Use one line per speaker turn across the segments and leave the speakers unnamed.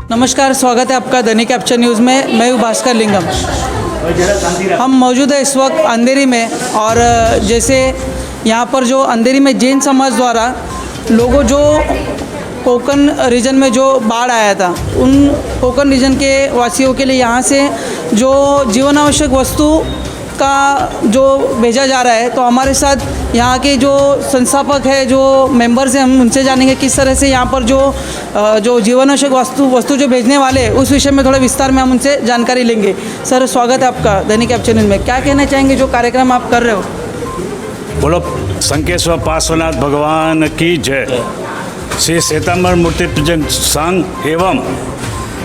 नमस्कार, स्वागत है आपका दैनिक कैप्चर न्यूज़ में। मैं हूँ भास्कर लिंगम। हम मौजूद है इस वक्त अंधेरी में और जैसे यहाँ पर जो अंधेरी में जैन समाज द्वारा लोगों जो कोंकण रीजन में जो बाढ़ आया था उन कोंकण रीजन के वासियों के लिए यहाँ से जो जीवन आवश्यक वस्तु का जो भेजा जा रहा है, तो हमारे साथ यहाँ के जो संस्थापक है, जो मेंबर्स हैं, हम उनसे जानेंगे किस तरह से यहाँ पर जो जीवन आवश्यक वस्तु जो भेजने वाले हैं उस विषय में थोड़ा विस्तार में हम उनसे जानकारी लेंगे। सर, स्वागत है आपका दैनिक कैप्चर न्यूज़ में। क्या कहना चाहेंगे जो कार्यक्रम आप कर रहे हो?
बोलो संकेश्वर पार्श्वनाथ भगवान की जय। श्री श्वेतांबर मूर्ति पूजन संघ एवं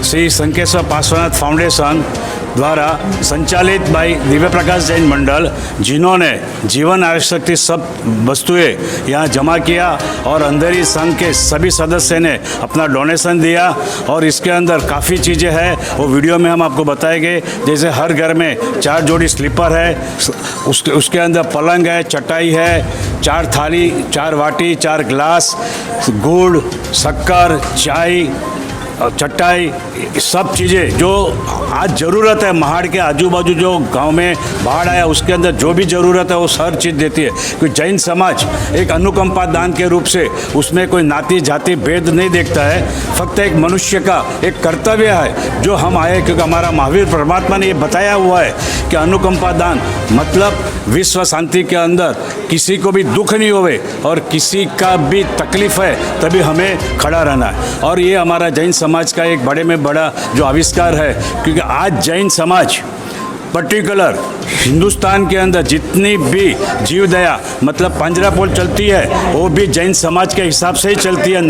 श्री संकेश्वर पार्श्वनाथ फाउंडेशन द्वारा संचालित बाई दिव्य प्रकाश जैन मंडल, जिन्होंने जीवन आवश्यक सब वस्तुएं यहाँ जमा किया और अंधेरी संघ के सभी सदस्य ने अपना डोनेशन दिया और इसके अंदर काफ़ी चीज़ें हैं, वो वीडियो में हम आपको बताएंगे। जैसे हर घर में 4 जोड़ी स्लीपर है, उसके अंदर पलंग है, चटाई है, 4 थाली, 4 वाटी, 4 ग्लास, गुड़, शक्कर, चाय, चटाई, सब चीज़ें जो आज ज़रूरत है। महाड़ के आजू बाजू जो गांव में बाढ़ आया उसके अंदर जो भी ज़रूरत है वो हर चीज़ देती है। क्योंकि जैन समाज एक अनुकंपा दान के रूप से उसमें कोई नाती जाति भेद नहीं देखता है, फक्त एक मनुष्य का एक कर्तव्य है जो हम आए। क्योंकि हमारा महावीर परमात्मा ने ये बताया हुआ है कि अनुकंपा दान मतलब विश्व शांति के अंदर किसी को भी दुख नहीं होवे और किसी का भी तकलीफ है तभी हमें खड़ा रहना है। और ये हमारा जैन समाज का एक बड़े में बड़ा जो आविष्कार है, क्योंकि आज जैन समाज पर्टिकुलर हिंदुस्तान के अंदर जितनी भी जीव दया मतलब पंजरापोल चलती है वो भी जैन समाज के हिसाब से ही चलती है।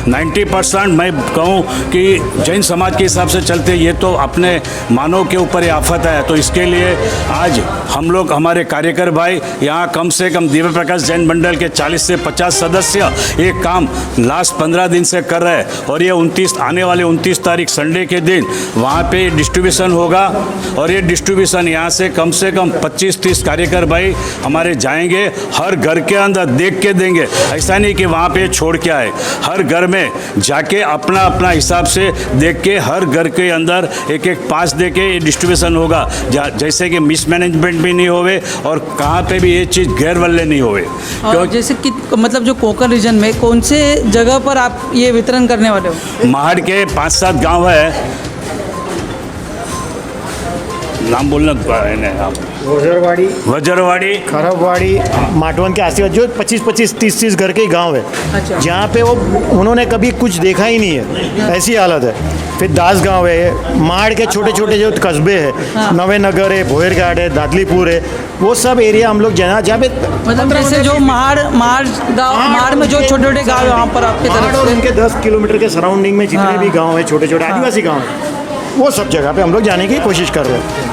90% मैं कहूँ कि जैन समाज के हिसाब से चलते हैं। ये तो अपने मानव के ऊपर ही आफत है। तो इसके लिए आज हम लोग हमारे कार्यकर भाई यहाँ कम से कम दिव्य प्रकाश जैन मंडल के 40 से 50 सदस्य ये काम लास्ट 15 दिन से कर रहे हैं। और ये आने वाले 29 तारीख संडे के दिन वहाँ पे डिस्ट्रीब्यूशन होगा और ये डिस्ट्रीब्यूशन यहाँ से कम 25-30 कार्यकर भाई हमारे जाएंगे, हर घर के अंदर देख के देंगे। ऐसा नहीं कि वहाँ पे छोड़ के आए, हर घर में जाके अपना अपना हिसाब से देख के हर घर के अंदर एक पास दे के ये डिस्ट्रीब्यूशन होगा, जैसे कि मिसमैनेजमेंट भी नहीं होवे और कहाँ पे भी ये चीज़ गैर वल्ले नहीं होवे।
तो जैसे कि मतलब जो कोंकण रीजन में कौन से जगह पर आप ये वितरण करने वाले हो?
महाड़ के 5-7 गाँव है, नाम बोलना आप। वजरवाड़ी,
खरबवाड़ी, माटवन के आसपास जो 25-25, 30-30 घर के गांव है।
अच्छा।
जहाँ पे उन्होंने कभी कुछ देखा ही नहीं है, ऐसी हालत है। फिर दास गांव है, माड़ के छोटे छोटे जो कस्बे हैं, नवे नगर है, भोयरघाट है, दादलीपुर है, वो सब एरिया हम लोग जहाँ पे
मतलब जैसे जो माड़ में जो छोटे छोटे गाँव है वहाँ पर आपके तरफ से
उनके 10 किलोमीटर के सराउंडिंग में जितने भी गाँव है, छोटे छोटे आदिवासी गाँव है, वो सब जगह पे हम लोग जाने की कोशिश कर रहे हैं।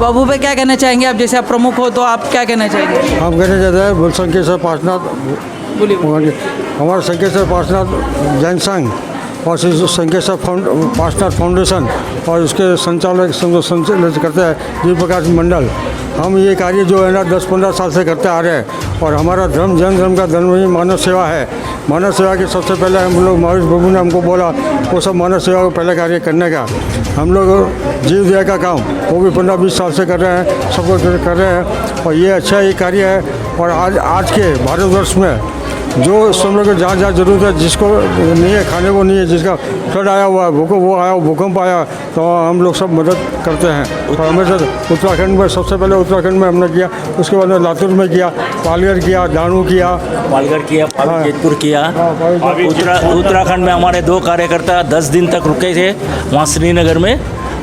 बाबू भाई, क्या कहना चाहेंगे आप? जैसे आप प्रमुख हो तो आप क्या कहना चाहेंगे?
हम कहना चाहते हैं बोल संकेश्वर पार्श्वनाथ,
बोलिए।
हमारा संकेश्वर पार्श्वनाथ जैन संघ और संकेश्वर पार्श्वनाथ फाउंडेशन और उसके संचालक करते हैं दिव्य प्रकाश मंडल। हम ये कार्य जो है ना 10-15 साल से करते आ रहे हैं और हमारा धर्म जैन धर्म का धर्म ही मानव सेवा है। मानव सेवा के सबसे पहले हम लोग महावीर प्रभु ने हमको बोला वो सब मानव सेवा को पहले कार्य करने का। हम लोग जीव दया का काम वो भी 15-20 साल से कर रहे हैं, सब कुछ कर रहे हैं और ये अच्छा ये कार्य है। और आज के भारतवर्ष में जो सब लोग जहाँ जहाँ जरूरत है, जिसको नहीं है खाने को नहीं है, जिसका फ्लड आया हुआ है, भूकंप आया, तो हम लोग सब मदद करते हैं। और हमेशा उत्तराखंड में सबसे पहले उत्तराखंड में हमने किया, उसके बाद में लातूर में किया, पालघर किया, दानू किया,
जयपुर किया। उत्तराखंड में हमारे 2 कार्यकर्ता 10 दिन तक रुके थे वहाँ श्रीनगर में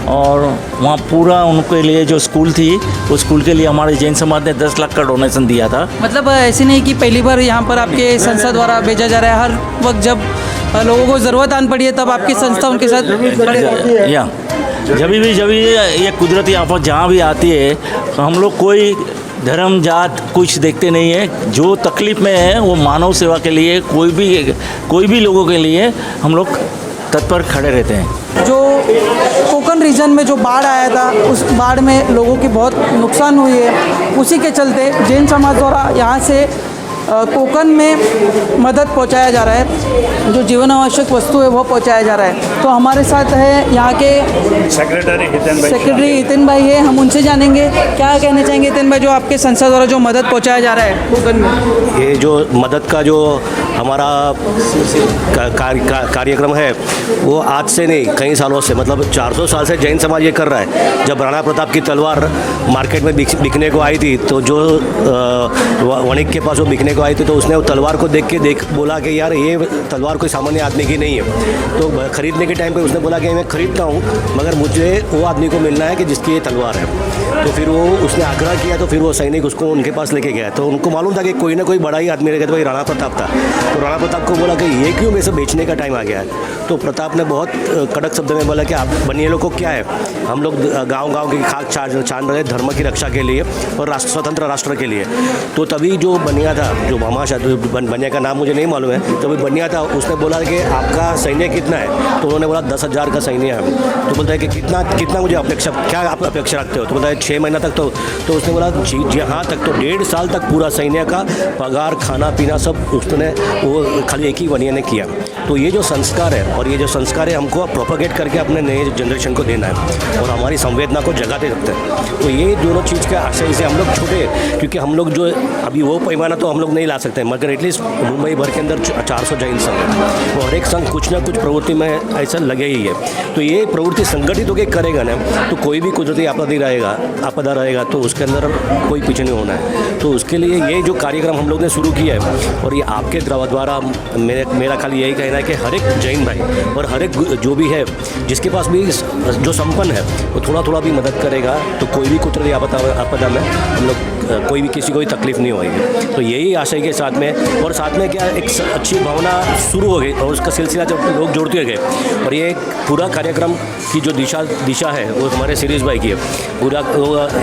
और वहाँ पूरा उनके लिए जो स्कूल थी उस स्कूल के लिए हमारे जैन समाज ने 10 लाख का डोनेशन दिया था।
मतलब ऐसे नहीं कि पहली बार यहाँ पर आपके संस्था द्वारा भेजा जा रहा है, हर वक्त जब लोगों को ज़रूरत आन पड़ी है तब आपकी संस्था उनके साथ
या जब भी ये कुदरती आफत जहाँ भी आती है तो हम लोग कोई धर्म जात कुछ देखते नहीं है। जो तकलीफ़ में है वो मानव सेवा के लिए कोई भी लोगों के लिए हम लोग तत्पर खड़े रहते हैं।
जो कोंकण रीजन में जो बाढ़ आया था उस बाढ़ में लोगों की बहुत नुकसान हुई है, उसी के चलते जैन समाज द्वारा यहाँ से कोकण में मदद पहुंचाया जा रहा है, जो जीवन आवश्यक वस्तु है वो पहुंचाया जा रहा है। तो हमारे साथ है यहाँ के सेक्रेटरी हितेन भाई है, हम उनसे जानेंगे क्या कहना चाहेंगे। हितेन भाई, जो आपके संस्था द्वारा जो मदद पहुंचाया जा रहा है कोकण में,
ये जो मदद का जो हमारा कार्यक्रम है वो आज से नहीं कई सालों से, मतलब 400 साल से जैन समाज ये कर रहा है। जब राणा प्रताप की तलवार मार्केट में बिकने को आई थी, तो जो वणिक के पास वो बिकने को आई थी, तो उसने वो तलवार को देख बोला कि यार ये तलवार कोई सामान्य आदमी की नहीं है। तो खरीदने के टाइम पे उसने बोला कि मैं खरीदता हूँ, मगर मुझे वो आदमी को मिलना है कि जिसकी ये तलवार है। तो फिर वो उसने आग्रह किया, तो फिर वो सैनिक उसको उनके पास लेके गया। तो उनको मालूम था कि कोई ना कोई बड़ा ही आदमी रहेगा, तो भाई राणा प्रताप था। तो राणा प्रताप को बोला कि ये क्यों मेरे से बेचने का टाइम आ गया है। तो प्रताप ने बहुत कड़क शब्द में बोला कि आप बनिए लोग को क्या है, हम लोग गांव-गांव की खाक छान रहे धर्म की रक्षा के लिए और स्वतंत्र राष्ट्र के लिए। तो तभी जो बनिया था, जो भामाशाह, बनिया का नाम मुझे नहीं मालूम है, तभी बनिया था, उसने बोला कि आपका सैन्य कितना है। तो उन्होंने बोला 10,000 का सैन्य है। तो बोलता है कि कितना मुझे अपेक्षा, क्या आप अपेक्षा रखते हो। तो बोलता है 6 महीना तक। तो उसने बोला जी हाँ तक, तो 1.5 साल तक पूरा सैन्य का पगार खाना पीना सब उसने वो खाली एक ही बनिया ने किया। तो ये जो संस्कार है और ये जो संस्कार है हमको प्रोपोगेट करके अपने नए जनरेशन को देना है और हमारी संवेदना को जगाते रखते हैं। तो ये दोनों चीज़ के आशय से हम लोग छोटे, क्योंकि हम लोग जो अभी वो पैमाना तो हम लोग नहीं ला सकते, मगर एटलीस्ट मुंबई भर के अंदर 400 जैन संघ है और हर एक संघ कुछ ना कुछ प्रवृत्ति में ऐसा लगे ही है। तो ये प्रवृत्ति संगठित होकर करेगा ना, तो कोई भी कुदरती आपदा रहेगा तो उसके अंदर कोई पीछे नहीं होना है। तो उसके लिए ये जो कार्यक्रम हम लोग ने शुरू किया है और ये आपके द्वारा मेरा खाली यही कहना है कि हर एक जैन भाई और हर एक जो भी है, जिसके पास भी जो संपन्न है, वो थोड़ा थोड़ा भी मदद करेगा, तो कोई भी कुदरती आपदा में हम लोग कोई भी किसी को भी तकलीफ नहीं होगी। तो यही आशय के साथ में, और साथ में क्या एक अच्छी भावना शुरू हो गई और उसका सिलसिला जब लोग जोड़ते गए और ये पूरा कार्यक्रम की जो दिशा है वो हमारे शिरीष भाई की है। पूरा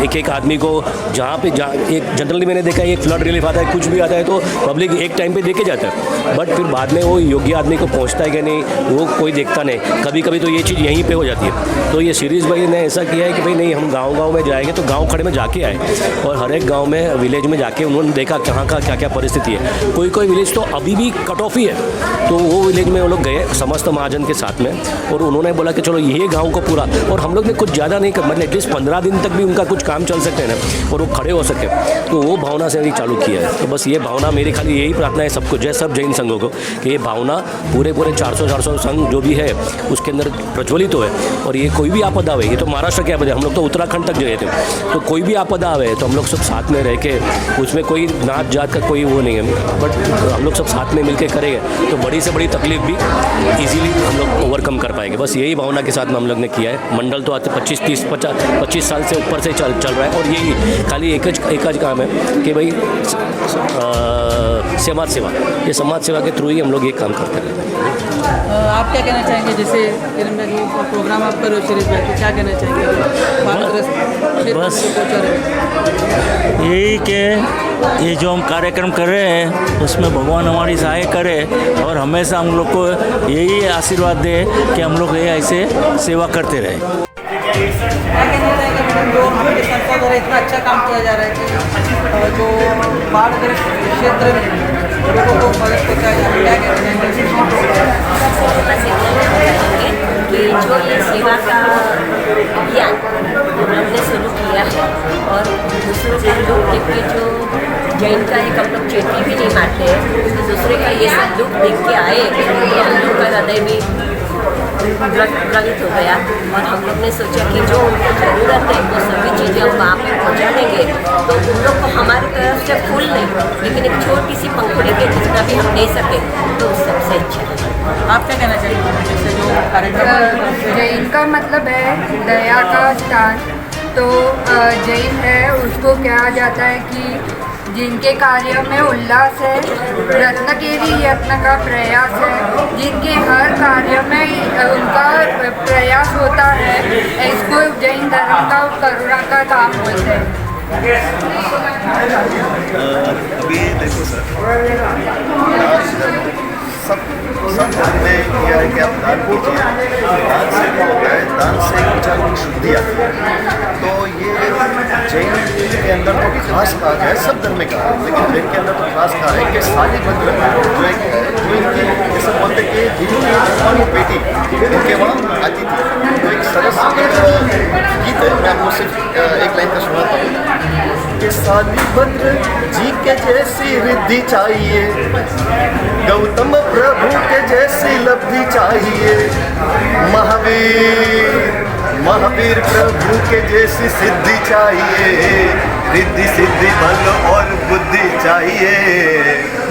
एक आदमी को जहाँ एक जनरली मैंने देखा है, एक फ्लड रिलीफ आता है, कुछ भी आता है तो पब्लिक एक टाइम पे देके जाता है, बट फिर बाद में वो योग्य आदमी को पहुँचता है कि नहीं वो कोई देखता नहीं। कभी कभी तो ये चीज़ यहीं पे हो जाती है। तो ये शिरीष भाई ने ऐसा किया है कि भाई नहीं, हम गाँव में जाएंगे, तो गाँव खड़े में जाके आए और हर एक गाँव में विलेज में जाके उन्होंने देखा कहाँ का क्या क्या परिस्थिति है। कोई विलेज तो अभी भी कट ऑफ ही है, तो वो विलेज में वो लोग गए समस्त महाजन के साथ में और उन्होंने बोला कि चलो ये गाँव को पूरा, और हम लोग ने कुछ ज़्यादा नहीं कर, मतलब एटलीस्ट 15 दिन तक भी उनका कुछ काम चल सकते हैं ना और वो खड़े हो सके, तो वो भावना से भी चालू किया है। तो बस ये भावना मेरी खाली यही प्रार्थना है सबको, जय सब जैन संघों को, कि ये भावना पूरे 400 संघ जो भी है उसके अंदर प्रज्वलित है। और ये कोई भी आपदा आवे, ये तो महाराष्ट्र के आपदा, हम लोग तो उत्तराखंड तक गए थे, तो कोई भी आपदा आवे तो हम लोग सब साथ में रह के, उसमें कोई नात जात का कोई वो नहीं है, बट हम लोग सब साथ में मिलकर करेंगे तो बड़ी से बड़ी तकलीफ भी इजीली हम लोग ओवरकम कर पाएंगे। बस यही भावना के साथ में हम लोग ने किया है। मंडल तो आज 25 साल से ऊपर से चल रहा है और यही खाली एक ज काम है कि भाई समाज सेवा, ये समाज सेवा के थ्रू ही हम लोग ये काम करते हैं।
आप क्या कहना चाहेंगे, जैसे प्रोग्राम आप कर रहे हो शिरीष भाई, तो क्या कहना चाहेंगे?
बस यही कि ये जो हम कार्यक्रम कर रहे हैं उसमें भगवान हमारी सहाय करे और हमेशा हम लोग को यही आशीर्वाद दे कि हम लोग ये ऐसे सेवा करते रहे।
क्या कहना चाहेंगे जो आपके संस्था द्वारा इतना अच्छा काम किया जा रहा है कि जो बाढ़ग्रस्त क्षेत्र में लोगों को मदद पहुँचाया जा रहा है, क्या कहना चाहेंगे?
सबसे बस इतना कहेंगे कि जो ये सेवा का अभियान हमने शुरू किया है और दूसरों का दुख देख के, जो जैन का एक हम लोग चेटी भी नहीं मारते हैं, तो दूसरे का ये सब दुख देख के आए तो हम लोग का हृदय भी प्लावित हो गया और हम लोग ने सोचा कि जो उनको ज़रूरत है वो सभी चीज़ें हम वहाँ पर पहुँचा देंगे। तो उन लोग को हमारी तरफ से फूल नहीं, लेकिन एक छोटी सी पंखुड़ी के जितना भी हम दे सकें तो उस सबसे अच्छा है।
आप क्या कहना चाहेंगे? जैसे जो कार्यक्रम
जैन का मतलब है दया का स्थान, तो जैन है उसको कहा जाता है कि जिनके कार्य में उल्लास है, रत्नकेरी यत्न का प्रयास है, जिनके हर कार्य में उनका प्रयास होता है, इसको जैन धर्म का करुणा का काम बोलते हैं।
अभी देखो सर, सब धर्म ने किया है कि आप दान कीजिए, दान से हो गया है दान से एक विचार की शुद्धि आती है। तो ये जैन के अंदर तो खास कहा है, सब धर्म में कहा है, लेकिन जैन के अंदर तो खास कहा है कि साली मंत्र जो इनकी जैसे बोलते कि जिनकी बेटी इनके वहाँ आती थी। तो एक सरस गीत है, मैं आपको सिर्फ एक लाइन का सुनाता हूँ कि सालीभद्र जी के जैसी रिद्धि चाहिए, गौतम प्रभु के जैसी लब्धि चाहिए, महावीर प्रभु के जैसी सिद्धि चाहिए, रिद्धि सिद्धि बल और बुद्धि चाहिए।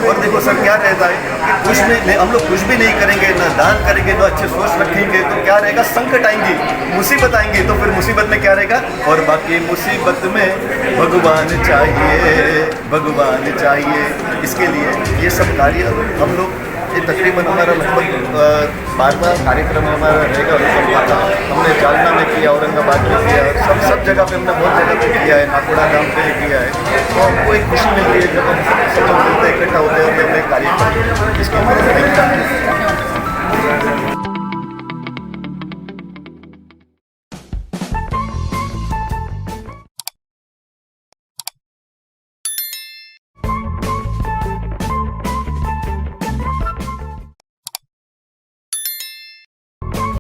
और देखो सर क्या रहता है कि कुछ नहीं, हम लोग कुछ भी नहीं करेंगे, ना दान करेंगे, ना अच्छे सोच रखेंगे, तो क्या रहेगा, संकट आएंगी, मुसीबत आएंगी, तो फिर मुसीबत में क्या रहेगा, और बाकी मुसीबत में भगवान चाहिए, भगवान चाहिए। इसके लिए ये सब कार्य हम लोग, ये तकरीबन हमारा लगभग 12वां कार्यक्रम हमारा रहेगा। हमने जालना में किया, औरंगाबाद में किया, सब जगह पे हमने बहुत जगह पे किया है, नाकोड़ा धाम पे किया है। तो हमको एक खुशी मिलती है जब हम सब लोग मिलते इकट्ठा होते हैं, अपने कार्यक्रम इसके